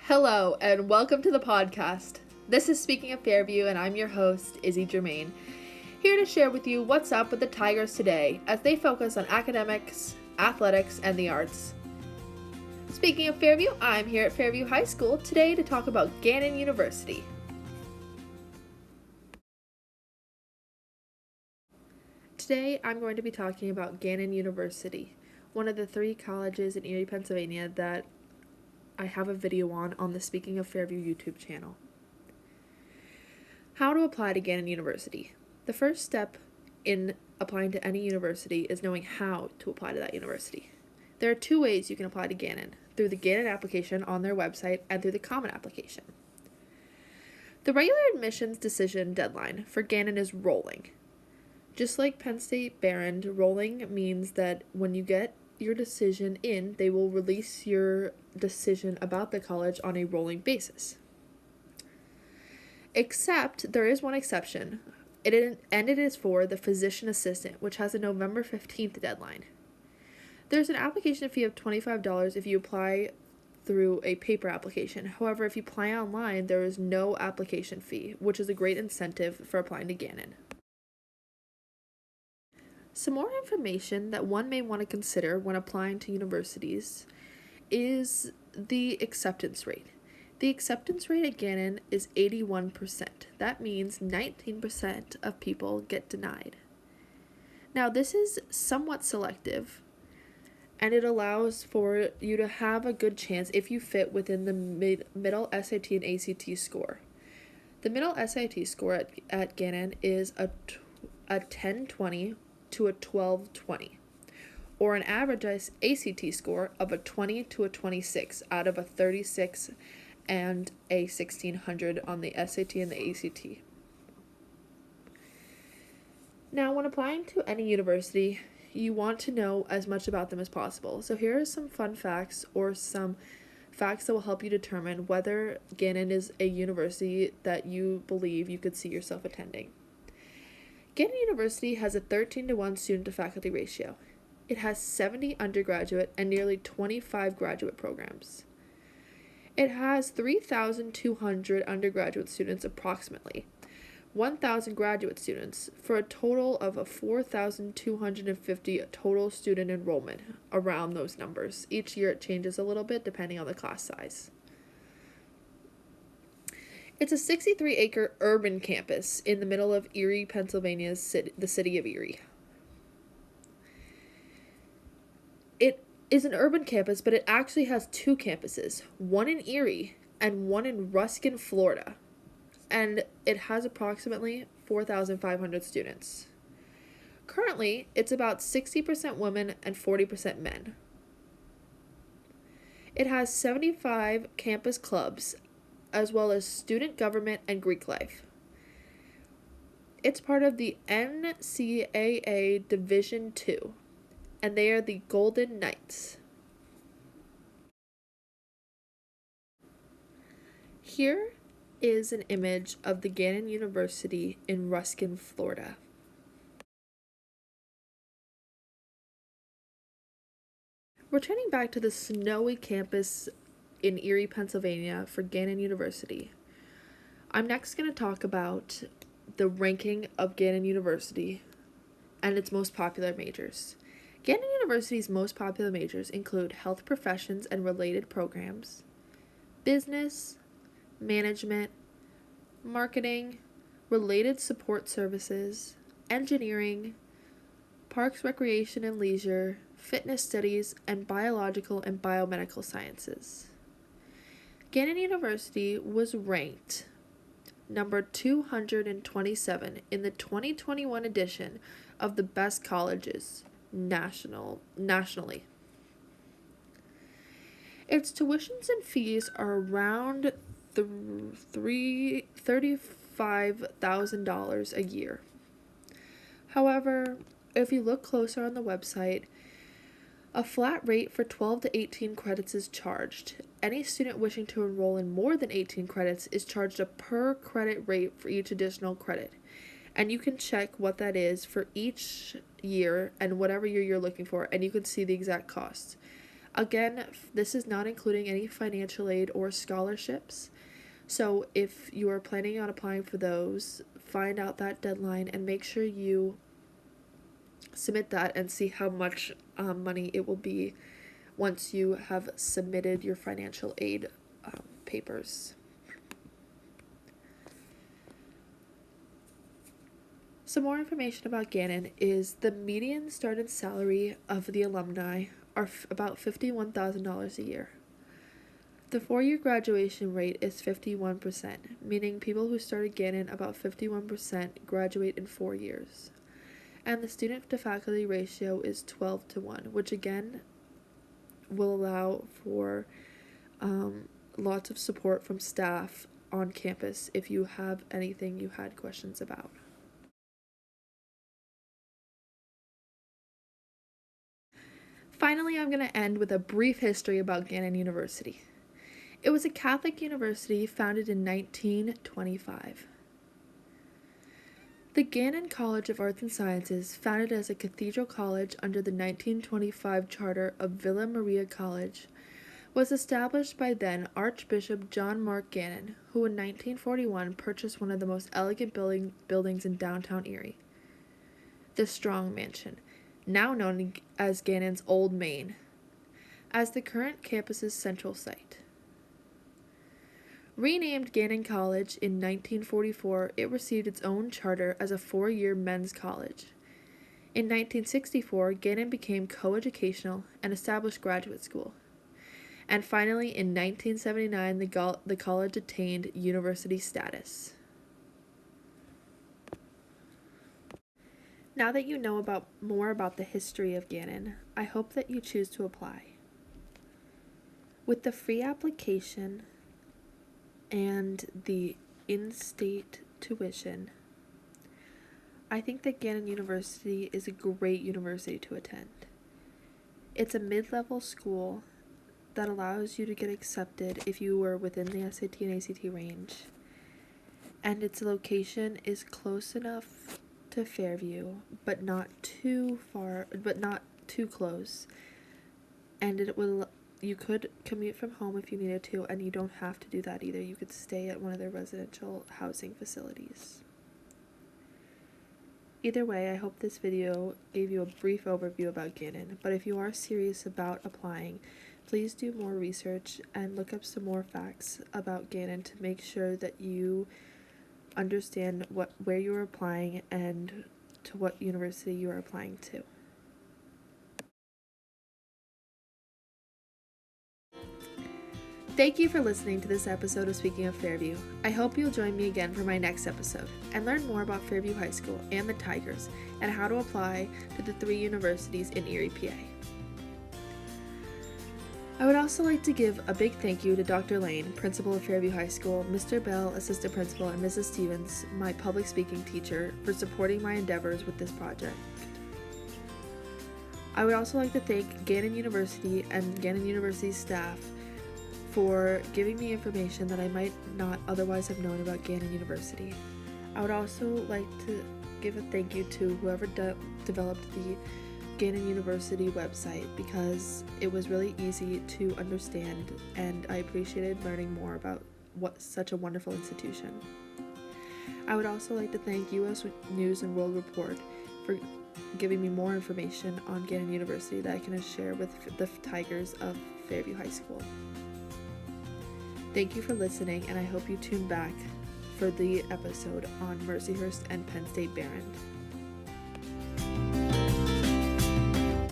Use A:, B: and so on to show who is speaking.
A: Hello, and welcome to the podcast. This is Speaking of Fairview, and I'm your host, Izzy Germain, here to share with you what's up with the Tigers today as they focus on academics, athletics, and the arts. Speaking of Fairview, I'm here at Fairview High School today to talk about Gannon University. Today, I'm going to be talking about Gannon University, one of the 3 colleges in Erie, Pennsylvania that I have a video on the Speaking of Fairview YouTube channel. How to apply to Gannon University. The first step in applying to any university is knowing how to apply to that university. There are 2 ways you can apply to Gannon, through the Gannon application on their website and through the Common application. The regular admissions decision deadline for Gannon is rolling. Just like Penn State Barron, rolling means that when you get your decision in, they will release your decision about the college on a rolling basis. Except there is one exception, and it is for the physician assistant, which has a November 15th deadline. There's an application fee of $25 if you apply through a paper application. However, if you apply online, there is no application fee, which is a great incentive for applying to Gannon. Some more information that one may want to consider when applying to universities is the acceptance rate. The acceptance rate at Gannon is 81%. That means 19% of people get denied. Now, this is somewhat selective, and it allows for you to have a good chance if you fit within the middle SAT and ACT score. The middle SAT score at Gannon is a 1020 to a 1220, or an average ACT score of a 20 to a 26 out of a 36 and a 1600 on the SAT and the ACT. Now, when applying to any university, you want to know as much about them as possible. So here are some fun facts or some facts that will help you determine whether Gannon is a university that you believe you could see yourself attending. Gannon University has a 13-to-1 student-to-faculty ratio. It has 70 undergraduate and nearly 25 graduate programs. It has 3,200 undergraduate students approximately, 1,000 graduate students, for a total of 4,250 total student enrollment around those numbers. Each year it changes a little bit depending on the class size. It's a 63-acre urban campus in the middle of Erie, Pennsylvania's the city of Erie. It is an urban campus, but it actually has 2 campuses, one in Erie and one in Ruskin, Florida, and it has approximately 4,500 students. Currently, it's about 60% women and 40% men. It has 75 campus clubs, as well as student government and Greek life. It's part of the NCAA Division II, and they are the Golden Knights. Here is an image of the Gannon University in Ruskin, Florida. Returning back to the snowy campus in Erie, Pennsylvania for Gannon University, I'm next going to talk about the ranking of Gannon University and its most popular majors. Gannon University's most popular majors include health professions and related programs, business, management, marketing, related support services, engineering, parks, recreation and leisure, fitness studies, and biological and biomedical sciences. Gannon University was ranked number 227 in the 2021 edition of the Best Colleges nationally. Its tuitions and fees are around $35,000 a year. However, if you look closer on the website, a flat rate for 12 to 18 credits is charged. Any student wishing to enroll in more than 18 credits is charged a per credit rate for each additional credit. And you can check what that is for each year and whatever year you're looking for, and you can see the exact cost. Again, this is not including any financial aid or scholarships. So if you are planning on applying for those, find out that deadline and make sure you submit that and see how much money it will be once you have submitted your financial aid papers. Some more information about Gannon is the median starting salary of the alumni are about $51,000 a year. The 4-year graduation rate is 51%, meaning people who started Gannon, about 51% graduate in 4 years. And the student to faculty ratio is 12-1, which again will allow for lots of support from staff on campus if you have anything you had questions about. Finally, I'm going to end with a brief history about Gannon University. It was a Catholic university founded in 1925. The Gannon College of Arts and Sciences, founded as a cathedral college under the 1925 charter of Villa Maria College, was established by then Archbishop John Mark Gannon, who in 1941 purchased one of the most elegant buildings in downtown Erie, the Strong Mansion, now known as Gannon's Old Main, as the current campus's central site. Renamed Gannon College in 1944, it received its own charter as a 4-year men's college. In 1964, Gannon became coeducational and established graduate school. And finally, in 1979, the college attained university status. Now that you know more about the history of Gannon, I hope that you choose to apply. With the free application and the in-state tuition, I think that Gannon University is a great university to attend. It's a mid-level school that allows you to get accepted if you were within the SAT and ACT range, and its location is close enough to Fairview, but not too close, and you could commute from home if you needed to, and you don't have to do that either. You could stay at one of their residential housing facilities. Either way, I hope this video gave you a brief overview about Gannon, but if you are serious about applying, please do more research and look up some more facts about Gannon to make sure that you understand where you are applying and to what university you are applying to. Thank you for listening to this episode of Speaking of Fairview. I hope you'll join me again for my next episode and learn more about Fairview High School and the Tigers and how to apply to the 3 universities in Erie, PA. I would also like to give a big thank you to Dr. Lane, principal of Fairview High School, Mr. Bell, assistant principal, and Mrs. Stevens, my public speaking teacher, for supporting my endeavors with this project. I would also like to thank Gannon University and Gannon University staff for giving me information that I might not otherwise have known about Gannon University. I would also like to give a thank you to whoever developed the Gannon University website, because it was really easy to understand and I appreciated learning more about what such a wonderful institution. I would also like to thank U.S. News and World Report for giving me more information on Gannon University that I can share with the Tigers of Fairview High School. Thank you for listening, and I hope you tune back for the episode on Mercyhurst and Penn State Behrend.